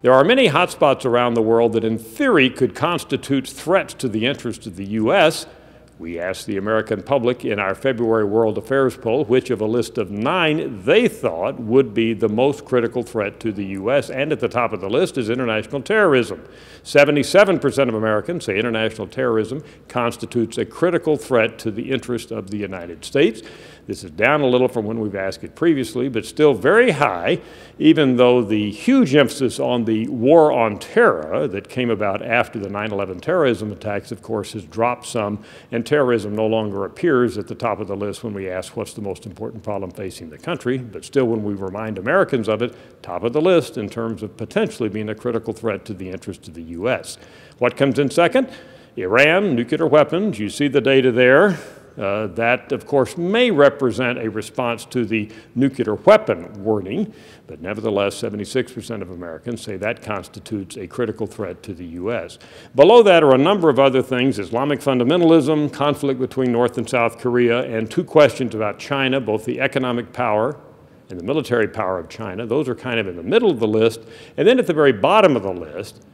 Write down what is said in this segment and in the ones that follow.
There are many hotspots around the world that in theory could constitute threats to the interests of the U.S. We asked the American public in our February World Affairs poll which of a list of 9 they thought would be the most critical threat to the U.S., and at the top of the list is international terrorism. 77% of Americans say international terrorism constitutes a critical threat to the interest of the United States. This is down a little from when we've asked it previously, but still very high, even though the huge emphasis on the war on terror that came about after the 9/11 terrorism attacks, of course, has dropped some, and terrorism no longer appears at the top of the list when we ask what's the most important problem facing the country. But still, when we remind Americans of it, top of the list in terms of potentially being a critical threat to the interests of the U.S. What comes in second? Iran, nuclear weapons. You see the data there. That, of course, may represent a response to the nuclear weapon warning, but nevertheless, 76% of Americans say that constitutes a critical threat to the U.S. Below that are a number of other things: Islamic fundamentalism, conflict between North and South Korea, and 2 questions about China, both the economic power and the military power of China. Those are kind of in the middle of the list. And then at the very bottom of the list,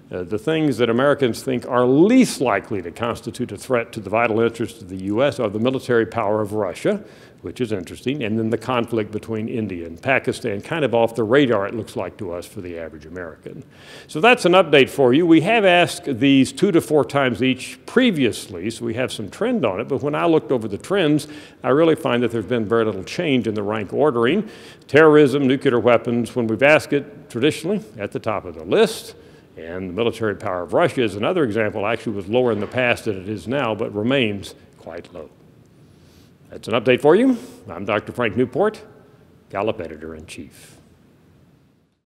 the things that Americans think are least likely to constitute a threat to the vital interests of the U.S. are the military power of Russia, which is interesting, and then the conflict between India and Pakistan, kind of off the radar, it looks like to us, for the average American. So that's an update for you. We have asked these 2 to 4 times each previously, so we have some trend on it, but when I looked over the trends, I really find that there's been very little change in the rank ordering. Terrorism, nuclear weapons, when we've asked it traditionally, at the top of the list. And the military power of Russia is another example. Actually was lower in the past than it is now, but remains quite low. That's an update for you. I'm Dr. Frank Newport, Gallup Editor-in-Chief.